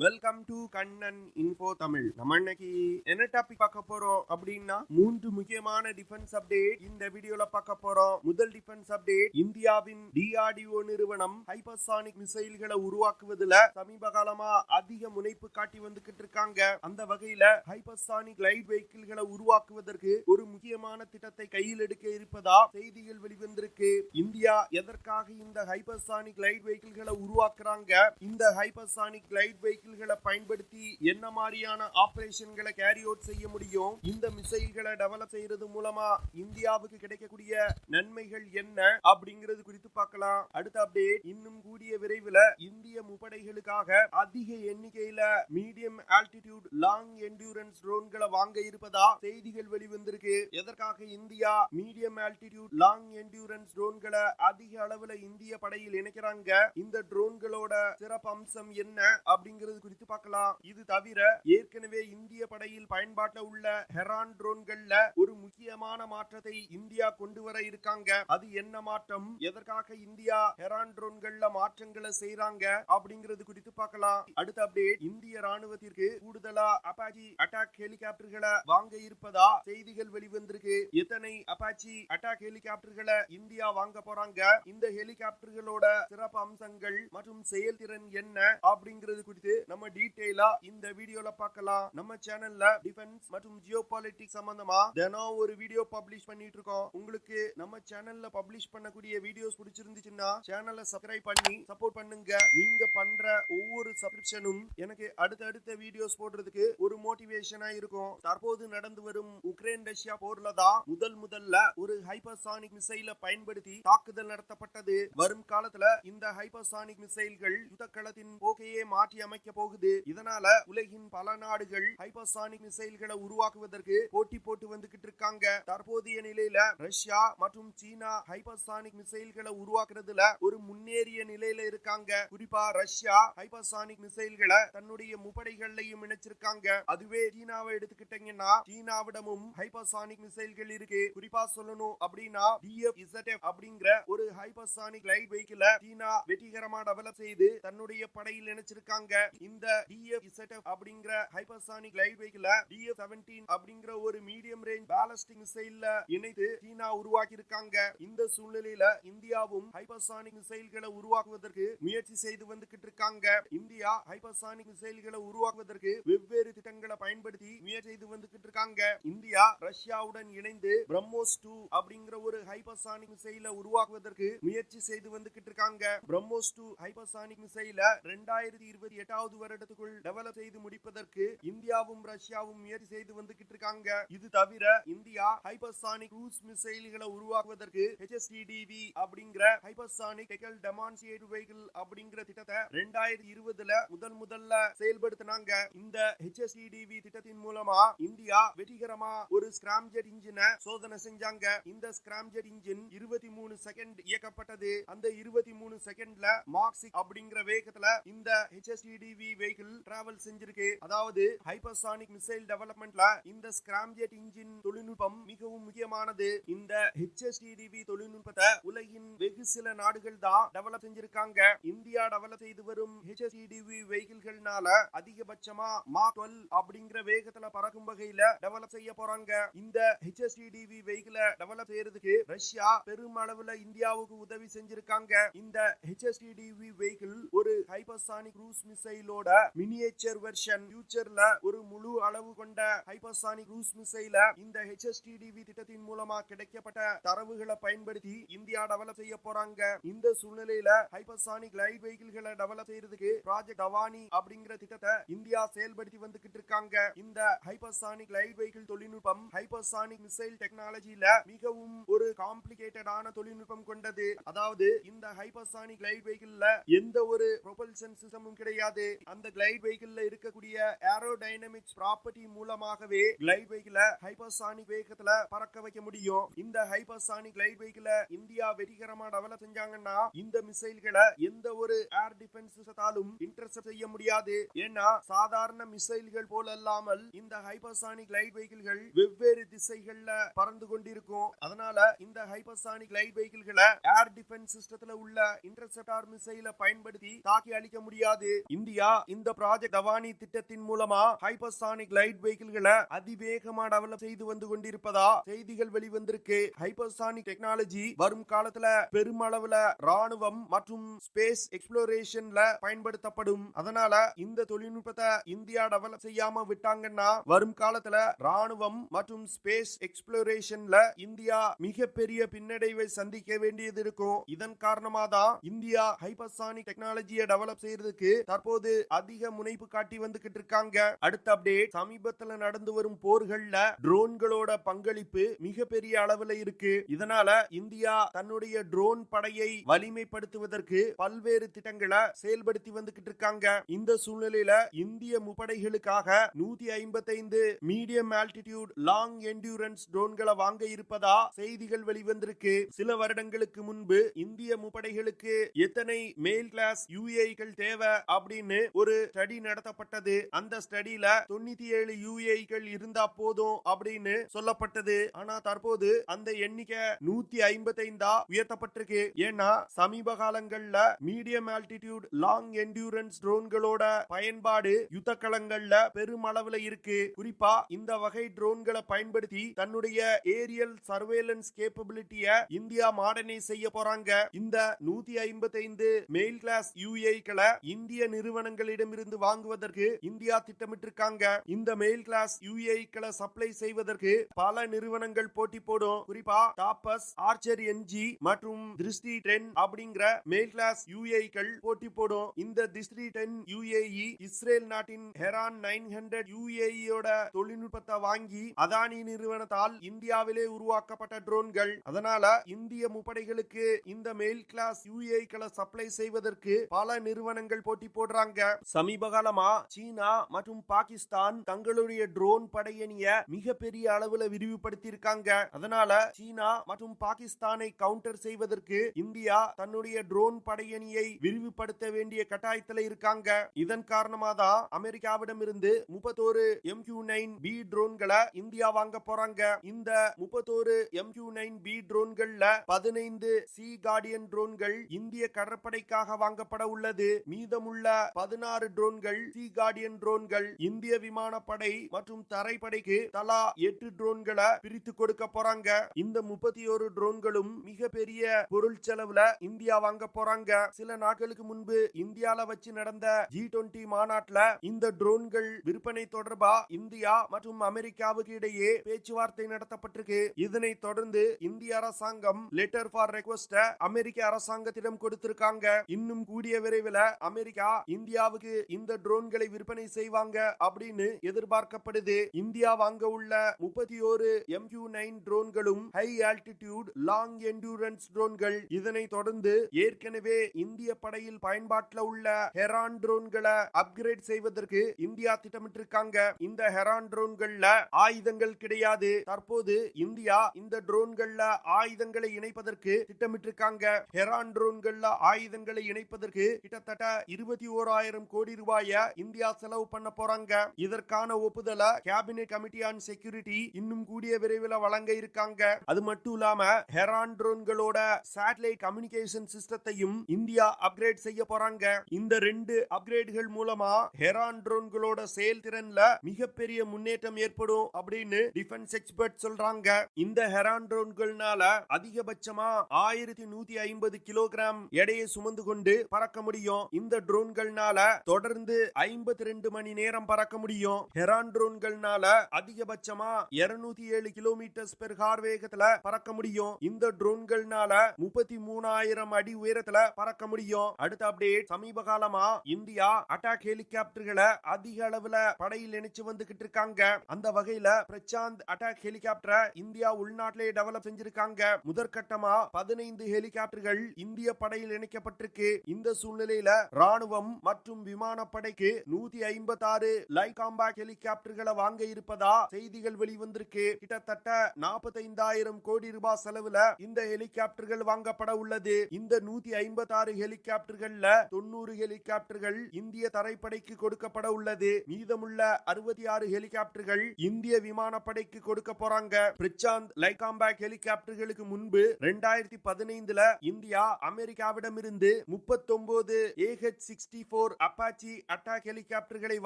Welcome to Kannan info Tamil. நம்ம இன்னைக்கு என்ன டாபிக் பார்க்க போறோம் அப்படின்னா 3 முக்கியமான டிஃபென்ஸ் அப்டேட் இந்த வீடியோல பார்க்க போறோம். முதல் டிஃபென்ஸ் அப்டேட், இந்தியாவின் DRDO நிறுவனம் ஹைப்பர்சானிக் மிசைல்களை உருவாக்குவதில் சமீப காலமா அதிக முனைப்பு காட்டி வந்துகிட்டு இருக்காங்க. அந்த வகையில ஹைப்பர்சானிக் லைட் வெஹிக்கிள்களை உருவாக்குவதற்கு ஒரு முக்கியமான திட்டத்தை கையில் எடுக்க இருப்பதா செய்திகள் வெளிவந்திருக்கு. இந்தியா எதற்காக இந்த ஹைப்பர்சானிக் லைட் வெஹிக்கிள்களை உருவாக்குறாங்க, இந்த ஹைப்பர்சானிக் லைட் வெஹிக்கிள்களை பயன்படுத்தி என்ன மாதிரியான ஆபரேஷன்களை கேரி அவுட் செய்ய முடியும், இந்த மிசைல்களை டெவலப் செய்யறது மூலமா இந்தியாவுக்கு கிடைக்கக்கூடிய நன்மைகள் என்ன அப்படிங்கிறது குறித்து பார்க்கலாம். அடுத்த அப்டேட், இன்னும் கூடிய விரைவில் இந்திய முப்படைகளுக்காக அதிக எண்ணிக்கையில மீடியம் ஆல்டிடியூட் லாங் என்டியூரன்ஸ் ட்ரோன்களை வாங்க இருப்பதா செய்திகள் வெளிவந்திருக்கு. எதற்காக India medium altitude long endurance ட்ரோன்களை அதிக அளவுல இந்திய படையில் இணைக்கிறாங்க, இந்த ட்ரோன்களோட சிறப்பு அம்சம் என்ன அப்படிங்கிறது குறித்து பார்க்கலாம். இது தவிர ஏற்கனவே இந்திய படையில் பயன்பாட்டில் உள்ள ஹெரான் ட்ரோன்கள்ல ஒரு முக்கியமான மாற்றத்தை இந்தியா கொண்டு வர இருக்காங்க. அது என்ன மாற்றம், எதற்காக இந்தியா ஹெரான் ட்ரோன்கள்ல மாற்றங்களை செய்றாங்க அப்படிங்கிறது குறித்து பார்க்கலாம். அடுத்த அப்டேட், இந்திய ராணுவத்திற்கு கூடுதலா அப்பாச்சி அட்டாக் ஹெலிகாப்டர்களை வாங்க இருப்பதா செய்திகள் வெளிவந்திருக்கு. எத்தனை அப்பாச்சி அட்டாக் ஹெலிகாப்டர்களை இந்தியா வாங்க போறாங்க, இந்த ஹெலிகாப்டர்களோட சிறப்பு அம்சங்கள் மற்றும் செயல்திறன் என்ன அப்படிங்கிறது குறித்து நம்ம டீடைலா இந்த வீடியோல பார்க்கலாம். நம்ம சேனல்ல டிஃபென்ஸ் மற்றும் ஜியோபாலிட்டிக்ஸ் சம்பந்தமா தினம் ஒரு வீடியோ பப்ளிஷ் பண்ணிட்டு இருக்கோம். உங்களுக்கு நம்ம சேனல்ல பப்ளிஷ் பண்ணக்கூடிய வீடியோஸ் பிடிச்சிருந்துச்சுன்னா சேனலை சப்ஸ்கிரைப் பண்ணி சப்போர்ட் பண்ணுங்க. நீங்க பண்ற ஒவ்வொரு சப்ஸ்கிரிப்ஷனும் எனக்கு அடுத்த வீடியோஸ் போடுறதுக்கு ஒரு மோட்டிவேஷனா இருக்கும். தற்போது நடந்து வரும் உக்ரைன் ரஷ்யா போர்ல தான் முதல்ல ஒரு ஹைப்பர்சானிக் மிசைலை பயன்படுத்தி தாக்குதல் நடத்தப்பட்டது. வரும் காலத்துல இந்த ஹைப்பர்சானிக் மிசைல்கள் யுத்தக்களத்தின் போக்கையே மாற்றி அமைக்க போகுது. இதனால உலகின் பல நாடுகள் ஹைப்பர்சானிக் மிசைல்களை உருவாக்குவதற்கு போட்டி போட்டு வந்துகிட்டு இருக்காங்க. தற்போதைய நிலையில ரஷ்யா மற்றும் சீனா ஹைப்பர்சானிக் மிசைல்களை உருவாக்குறதுல ஒரு முன்னேறிய நிலையில இருக்காங்க. குறிப்பா ரஷ்யா ஹைப்பர்சானிக் மிசைல்களை தன்னுடைய முப்படைகளையும் இணைச்சிருக்காங்க. அதுவே சீனாவை எடுத்துக்கிட்டீங்கன்னா சீனாவிடமும் ஹைப்பர்சானிக் மிசைல்கள் இருக்கு. குறிப்பா சொல்லணும் அப்படின்னா DF-ZF அப்படிங்கிற ஒரு ஹைப்பர்சானிக் லைட் வெஹிக்கிளை சீனா வெற்றிகரமா டெவலப் செய்து தன்னுடைய படையில் இணைச்சிருக்காங்க. இந்த DF-ZF அப்படிங்கிற ஹைப்பர்சானிக் லைட் வெஹிக்கிளை DF-17 அப்படிங்கிற ஒரு மீடியம் ரேஞ்ச் பாலிஸ்டிக் மிசைல்ல இணைத்து சீனா உருவாக்கி இருக்காங்க. இந்த சூழ்நிலையில இந்தியாவும் ஹைப்பர்சானிக் மிசைல்களை உருவாக்குவதற்கு முயற்சி செய்து வந்துகிட்டு இருக்காங்க. இந்தியா ஹைப்பர்சானிக் மிசைல்களை உருவாக்குவதற்கு வெவ்வேறு திட்டங்களை பயன்படுத்தி முயற்சி செய்து வந்துகிட்டு இருக்காங்க. இந்தியா ரஷ்யாவுடன் இணைந்து பிரம்மோஸ் 2 அப்படிங்கிற ஒரு ஹைப்பர்சானிக் மிசைலை உருவாக்குவதற்கு முயற்சி செய்து வந்துகிட்டு இருக்காங்க. பிரம்மோஸ் 2 ஹைப்பர்சானிக் மிசைலை 2028 வருடத்துக்குள் டெவலப் செய்து முடிப்பதற்கு இந்தியாவும் ரஷ்யாவும் முயற்சி செய்து வந்துகிட்டு இருக்காங்க. இது தவிர இந்தியா ஹைப்பர்சானிக் க்ரூஸ் மிசைல்களை உருவாக்குவதற்கு HSTDV அப்படிங்கிற ஹைப்பர்சானிக் டெமான்ஸ்ட்ரேட்டிவ் வெஹிக்கிள் அப்படிங்கிற திட்டத்தை 2020 முதல்ல செயல்படுத்தினாங்க. இந்த HSTDV திட்டத்தின் மூலமா இந்தியா வெற்றிகரமா ஒரு ஸ்கிராம்ஜெட் இன்ஜினை சோதனை செஞ்சாங்க. இந்த ஸ்கிராம்ஜெட் இன்ஜின் 23 செகண்ட் இயக்கப்பட்டது. அந்த 23 செகண்ட்ல மாக் 6 அப்படிங்கிற வேகத்துல இந்த HSTDV வெஹிக்கிள் டிராவல் செஞ்சிருக்கு. அதாவது ஹைப்பர்சானிக் மிசைல் டெவலப்மெண்ட்ல இந்த ஸ்கிராம்ஜெட் இன்ஜின் தொழில்நுட்பம் மிகவும் முக்கியமானது. இந்த HSTDV தொழில்நுட்பத்தை உலகின் வெகு சில நாடுகள் தான் டெவலப் செஞ்சிருக்காங்க. இந்தியா டெவலப் செய்து வரும் HSTDV வெஹிக்கிள்கள்னால அதிகபட்சமா மாக் 12 அப்படிங்கிற வேகத்துல பறக்கும் வகையில டெவலப் செய்ய போறாங்க. இந்த HSTDV வெஹிக்கிளை டெவலப் செய்யறதுக்கு ரஷ்யா பெருமளவுல இந்தியாவுக்கு உதவி செஞ்சிருக்காங்க. இந்த HSTDV வெஹிக்கிள் ஒரு ஹைப்பர்சானிக் க்ரூஸ் மிசைலோட மினியேச்சர் வெர்ஷன். ஃபியூச்சர்ல ஒரு முழு அளவு கொண்ட ஹைப்பர்சானிக் க்ரூஸ் மிசைல இந்த HSTDV திட்டத்தின் மூலமா கிடைக்கப்பட்ட தரவுகளை பயன்படுத்தி இந்தியா டெவலப் செய்ய போறாங்க. இந்த சூழ்நிலையில ஹைப்பர்சானிக் லைட் வெஹிக்கிள்களை டெவலப் செய்யறதுக்கு ப்ராஜெக்ட் தவானி அப்படிங்கிற திட்டத்தை இந்தியா செயல்படுத்தி வந்துகிட்டு இருக்காங்க. இந்த ஹைப்பர்சானிக் லைட் வெஹிக்கிள் தொழில்நுட்பம் ஹைப்பர்சானிக் மிசைல் டெக்னாலஜில மிகவும் ஒரு காம்ப்ளிகேட்டடான தொழில்நுட்பம் கொண்டது. அதாவது இந்த ஹைப்பர்சானிக் லைட் வெஹிக்கிள்ல எந்த ஒரு ப்ரொபல்ஷன் சிஸ்டமும் கிடையாது. அந்த கிளைட் வெஹிக்கிள்ல இருக்கக்கூடிய ஏரோடைனமிக்ஸ் ப்ராப்பர்ட்டி மூலமாகவே கிளைட் வெஹிக்கிளை ஹைப்பர்சானிக் வேகத்துல பறக்க வைக்க முடியும். இந்த ஹைப்பர்சானிக் கிளைட் வெஹிக்கிளை இந்தியா வெற்றிகரமா டெவலப் செஞ்சாங்கன்னா இந்த மிசைல்களை எந்த ஒரு ஏர் டிஃபென்ஸ் சிஸ்டத்தாலும் இன்டர்செப்ட் செய்ய முடியாது. ஏன்னா சாதாரண மிசைல்கள் போல அல்லாமல் இந்த ஹைப்பர்சானிக் கிளைட் வெஹிக்கிள்கள் வெவ்வேறு திசைகள்ல பறந்து கொண்டிருக்கும். அதனால இந்த ஹைப்பர்சானிக் கிளைட் வெஹிக்கிள்களை ஏர் டிஃபென்ஸ் சிஸ்டத்துல உள்ள இன்டர்செப்டார் மிசைலை பயன்படுத்தி தாக்கி அழிக்க முடியாது. இந்தியா இந்தியா இந்த ப்ராஜெக்ட் தவானி திட்டத்தின் மூலமா ஹைப்பர்சானிக் லைட் வெஹிக்கிள்களை அதிவேகமா டெவலப் செய்து வந்து கொண்டிருப்பதா செய்திகள் வெளிவந்திருக்கு. ஹைப்பர்சானிக் டெக்னாலஜி வரும் காலத்துல பெருமளவுல ராணுவம் மற்றும் ஸ்பேஸ் எக்ஸ்ப்ளோரேஷன்ல பயன்படுத்தப்படும். அதனால இந்த தொழில்நுட்பத்தை இந்தியா டெவலப் செய்யாம விட்டாங்கன்னா வரும் காலத்துல ராணுவம் மற்றும் ஸ்பேஸ் எக்ஸ்ப்ளோரேஷன்ல இந்தியா மிகப்பெரிய பின்னடைவை சந்திக்க வேண்டியது இருக்கும். இதன் காரணமா தான் இந்தியா ஹைப்பர்சானிக் டெக்னாலஜியை டெவலப் செய்யறதுக்கு தற்போது அதிக முனைப்பு காட்டி வந்துகிட்டு இருக்காங்க. அடுத்த அப்டேட், சமீபத்துல நடந்து வரும் போர்கள்ல ட்ரோன்களோட பங்களிப்பு மிகப்பெரிய அளவுல இருக்கு. இதனால இந்தியா தன்னுடைய ட்ரோன் படையை வலிமைப்படுத்துவதற்கு பல்வேறு திட்டங்களை செயல்படுத்தி வந்துகிட்டு இருக்காங்க. இந்த சூழ்நிலையில இந்திய முப்படைகளுக்காக 155 மீடியம் ஆல்டிடியூட் லாங் என்டியூரன்ஸ் ட்ரோன்களை வாங்க இருப்பதா செய்திகள் வெளிவந்திருக்கு. சில வருடங்களுக்கு முன்பு இந்திய முப்படைகளுக்கு எத்தனை மேல் கிளாஸ் யுஏக்கள் தேவை அப்படின்னு ஒரு ஸ்டடி நடத்தப்பட்டது. அந்த ஸ்டடியில 97 யுஏக்கள் இருந்தா போதும் அப்படின்னு சொல்லப்பட்டது. ஆனா தற்போது அந்த எண்ணிக்கை 155 உயர்த்தப்பட்டிருக்கு. ஏன்னா சமீப காலங்கள்ல மீடியம் ஆல்டிடியூட் லாங் என்டியூரன்ஸ் ட்ரோன்களோட பயன்பாடு யுத்த களங்கள்ல பெருமளவுல இருக்கு. குறிப்பா இந்த வகை ட்ரோன்களை பயன்படுத்தி தன்னுடைய ஏரியல் சர்வேலன்ஸ் கேப்பபிலிட்டிய இந்தியா மாடர்னைஸ் செய்ய போறாங்க. இந்த 155 மெயில் கிளாஸ் யுஏக்களை இந்திய நிறுவனங்களிடமிருந்து வாங்குவதற்கு இந்தியா திட்டமிட்டிருக்காங்க. இந்த மெயில் கிளாஸ் யுஏக்களை சப்ளை செய்வதற்கு பல நிறுவனங்கள் போட்டி போடும். குறிப்பா டாப்பஸ், ஆர்ச்சர் என்ஜி மற்றும் திருஷ்டி 10 அப்படிங்கிற மெயில் கிளாஸ் யுஏக்கள் போட்டி போடும். இந்த திருஷ்டி 10 யுஏஇ இஸ்ரேல் நாட்டின் ஹெரான் 900 யுஏஇயோட தொழில்நுட்பத்தை வாங்கி அதானி நிறுவனத்தால் இந்தியாவிலே உருவாக்கப்பட்ட ட்ரோன்கள். அதனால இந்திய முப்படைகளுக்கு இந்த மெயில் கிளாஸ் யுஏக்களை சப்ளை செய்வதற்கு பல நிறுவனங்கள் போட்டி போடுறாங்க. சமீப காலமா சீனா மற்றும் பாகிஸ்தான் தங்களுடைய ட்ரோன் படையணிய மிகப்பெரிய அளவுல விரிவுபடுத்தி இருக்காங்க. அதனால சீனா மற்றும் பாகிஸ்தானை கவுண்டர் செய்வதற்கு இந்தியா தன்னுடைய ட்ரோன் படையணியை விரிவுபடுத்த வேண்டிய கட்டாயத்தில் இருக்காங்க. இதன் காரணமாக தான் அமெரிக்காவிடம் இருந்து 31 MQ-9B ட்ரோன்களை இந்தியா வாங்க போறாங்க. இந்த 31 MQ-9B ட்ரோன்கள்ல 15 சி கார்டியன் ட்ரோன்கள் இந்திய கடற்படைக்காக வாங்கப்பட உள்ளது. மீதமுள்ள 16 ட்ரோன்கள் சி கார்டியன் ட்ரோன்கள் இந்திய விமானப்படை மற்றும் தரைப்படைக்கு தலா 8 ட்ரோன்களை பிரித்து கொடுக்க போறாங்க. இந்த 31 ட்ரோன்களும் மிகப்பெரிய பொருள் செலவுல இந்தியா வாங்க போறாங்க. சில நாட்களுக்கு முன்பு இந்தியால வச்சு நடந்த G20 மாநாட்டுல இந்த ட்ரோன்கள் விற்பனை தொடர்பா இந்தியா மற்றும் அமெரிக்காவுக்கு இடையே பேச்சுவார்த்தை நடத்தப்பட்டிருக்கு. இதனை தொடர்ந்து இந்திய அரசாங்கம் லெட்டர் ஃபார் ரெக்வெஸ்ட் அமெரிக்க அரசாங்கத்திடம் கொடுத்திருக்காங்க. இன்னும் கூடிய விரைவில் அமெரிக்கா இந்தியாவுக்கு இந்த ட்ரோன்களை விற்பனை செய்வாங்க அப்படின்னு எதிர்பார்க்கப்படுது. இந்தியா வாங்க உள்ள 31 MQ-9 ட்ரோன்களும் ஹை ஆல்டிடியூட் லாங் என்டியூரன்ஸ் ட்ரோன்கள். இதனை தொடர்ந்து ஏற்கனவே இந்திய படையில் பயன்பாட்டில் உள்ள ஹெரான் ட்ரோன்களை அப்கிரேட் செய்வதற்கு இந்தியா திட்டமிட்டிருக்காங்க. இந்த ஹெரான் ட்ரோன்கள்ல ஆயுதங்கள் கிடையாது. தற்போது இந்தியா இந்த ட்ரோன்கள்ல ஆயுதங்களை இணைப்பதற்கு திட்டமிட்டிருக்காங்க. ஹெரான் ட்ரோன்கள்ல ஆயுதங்களை இணைப்பதற்கு கிட்டத்தட்ட 21,000 கோடி ரூபாயை இந்தியா செலவு பண்ண போறாங்க. இதற்கான ஒப்புதல கேபினெட் கமிட்டி ஆன் செக்யூரிட்டி இன்னும் கூடிய விரைவில் வழங்க இருக்காங்க. அது மட்டும் இல்லாம ஹெரான் ட்ரோன்களோட சேட்டலைட் கம்யூனிகேஷன் சிஸ்டத்தையும் இந்தியா அப்கிரேட் செய்ய போறாங்க. இந்த 2 அப்கிரேட்கள் மூலமா ஹெரான் ட்ரோன்களோட செயல்திறன்ல மிகப்பெரிய முன்னேற்றம் ஏற்படும் அப்படின்னு டிஃபென்ஸ் எக்ஸ்பர்ட் சொல்றாங்க. இந்த ஹெரான் ட்ரோன்கள்னால அதிகபட்சமா 1150 கிலோகிராம் எடையை சுமந்து கொண்டு பறக்க முடியும். இந்த ட்ரோன்கள்னால தொடர்ந்து 52 மணி நேரம் பறக்க முடியும். ஹெரான் ட்ரோன்கள்னால அதிகபட்சமா 207 கிலோமீட்டர் பெர் ஹார் வேகத்துல பறக்க முடியும். இந்த ட்ரோன்கள்னால 33,000 அடி உயரத்துல பறக்க முடியும். அடுத்த அப்டேட், சமீப காலமா இந்தியா அட்டாக் ஹெலிகாப்டர்களை அதிக அளவுல படையில் இணைச்சு வந்துகிட்டு இருக்காங்க. அந்த வகையில பிரசாந்த் அட்டாக் ஹெலிகாப்டரை இந்தியா உள்நாட்டிலே டெவலப் செஞ்சிருக்காங்க. முதற்கட்டமா 15 ஹெலிகாப்டர்கள் இந்திய படையில் இணைக்கப்பட்டிருக்கு. இந்த சூழ்நிலையில ராணுவம் மற்றும் விமானப்படைக்கு 156 லைட் காம்பாக்ட் ஹெலிகாப்டர்களை வாங்க இருப்பதா செய்திகள் வெளிவந்திருக்கு. கிட்டத்தட்ட 45,000 கோடி ரூபாய் செலவுல இந்த ஹெலிகாப்டர்கள் வாங்கப்பட உள்ளது. இந்த 156 ஹெலிகாப்டர்கள்ல 90 ஹெலிகாப்டர்கள் இந்திய தரைப்படைக்கு கொடுக்கப்பட உள்ளது. மீதமுள்ள 66 ஹெலிகாப்டர்கள் இந்திய விமானப்படைக்கு கொடுக்க போறாங்க. பிரசாந்த் லைட் காம்பாக்ட் ஹெலிகாப்டர்களுக்கு முன்பு 2015ல இந்தியா அமெரிக்காவிடமிருந்து 39 AH-64 அப்பாச்சி அட்டாக் ஹெலிகாப்டர்களை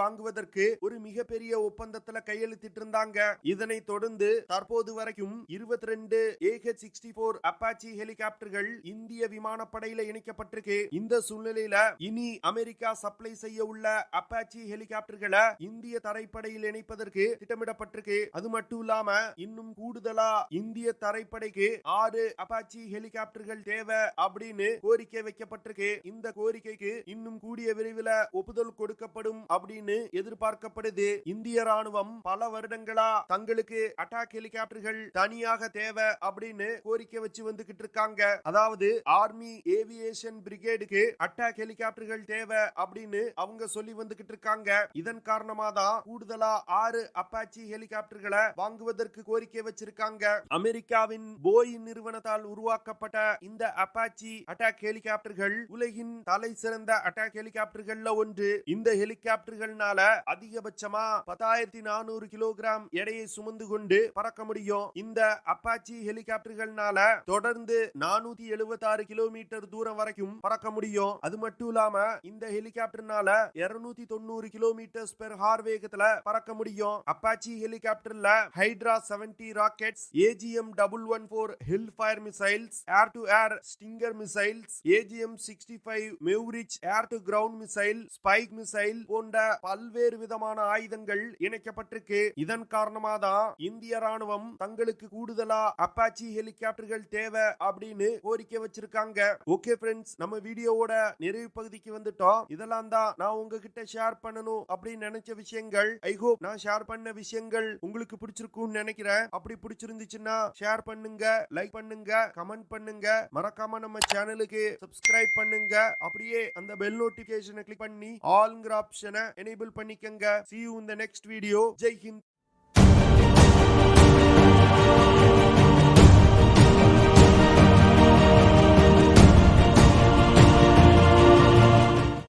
வாங்குவதற்கு ஒரு மிகப்பெரிய ஒப்பந்தத்துல கையெழுத்திட்டு இருந்தாங்க. இதனை தொடர்ந்து தற்போது வரைக்கும் 22 AH-64 அப்பாச்சி ஹெலிகாப்டர்கள் இந்திய விமானப்படையில இணைக்கப்பட்டிருக்கு. இந்த சூழ்நிலையில இனி அமெரிக்கா சப்ளை செய்ய உள்ள அப்பாச்சி ஹெலிகாப்டர்களை இந்திய தரைப்படையில் இணைப்பதற்கு திட்டமிடப்பட்டிருக்கு. அது மட்டும் இல்லாம இன்னும் கூடுதலா இந்திய தரைப்படைக்கு 6 அப்பாச்சி ஹெலிகாப்டர்கள் தேவை அப்படின்னு கோரிக்கை வைக்கப்பட்டிருக்கு. இந்த கோரிக்கைக்கு இன்னும் கூடிய விரைவில் ஒப்புதல் கொடுக்கப்படும் அப்படின்னு எதிர்பார்க்கப்படுது. இந்திய ராணுவம் பல வருடங்களா தங்களுக்கு அட்டாக் ஹெலிகாப்டர்கள் தனியாக தேவை அப்படின்னு கோரிக்கை வச்சு வந்துகிட்டு இருக்காங்க. அதாவது ஆர்மி ஏவியேஷன் பிரிகேடுக்கு அட்டாக் ஹெலிகாப்டர்கள் தேவை அப்படின்னு அவங்க சொல்லி வந்துகிட்டு இருக்காங்க. இதன் காரணமா தான் கூடுதலா 6 அப்பாச்சி ஹெலிகாப்டர்களை வாங்குவதற்கு கோரிக்கை வச்சிருக்காங்க. அமெரிக்காவின் போயிங் நிறுவனத்தால் உருவாக்கப்பட்ட இந்த அப்பாச்சி அட்டாக் ஹெலிகாப்டர்கள் உலகின் தலை சிறந்த அட்டாக் ஹெலிகாப்டர்கள்ல ஒன்று. இந்த ஹெலிகாப்டர்கள்னால அதிகபட்சமா 10,400 கிலோகிராம் எடையை சுமந்து கொண்டு பறக்க முடியும். இந்த அப்பாச்சி ஹெலிகாப்டர்கள்னால தொடர்ந்து 476 கிலோமீட்டர் தூரம் வரைக்கும் பறக்க முடியும். அது மட்டும் இல்லாம இந்த ஹெலிகாப்டர்னால 290 கிலோமீட்டர் பெர் ஹார் வேகத்துல பறக்க முடியும். அப்பாச்சி ஹெலிகாப்டர்ல Hydra 70 rockets, AGM-114 Hellfire missiles, air to air stinger missiles, AGM-65 Maverick air to ground missile, spike missile போன்ற பல்வேறு விதமான ஆயுதங்கள் இணைக்கப்பட்டிருக்கு. இதன் காரணமாக தான் இந்திய ராணுவம் தங்களுக்கு கூடுதலா அப்பாச்சி ஹெலிகாப்டர்கள் தேவை அப்படின்னு கோரிக்கை வச்சிருக்காங்க. ஓகே ஃப்ரெண்ட்ஸ், நம்ம வீடியோவோட நிறைவு பகுதிக்கு வந்துட்டோம். இதெல்லாம் தான் நான் உங்ககிட்ட ஷேர் பண்ணணும் அப்படின்னு நினைச்ச விஷயங்கள். ஐ ஹோப் நான் ஷேர் பண்ண விஷயங்கள் உங்களுக்கு பிடிச்சிருக்கும்னு நினைக்கிறேன். அப்படி பிடிச்சிருந்துச்சுன்னா ஷேர் பண்ணுங்க, லைக் பண்ணுங்க, கமெண்ட் பண்ணுங்க. மறக்காம நம்ம சேனலுக்கு சப்ஸ்கிரைப் பண்ணுங்க. அப்படியே அந்த பெல் நோட்டிபிகேஷனை கிளிக் பண்ணி ஆல்ங்கிற ஆப்ஷனை எனேபிள் பண்ணிக்கங்க. See you in the next video. Jai Hind.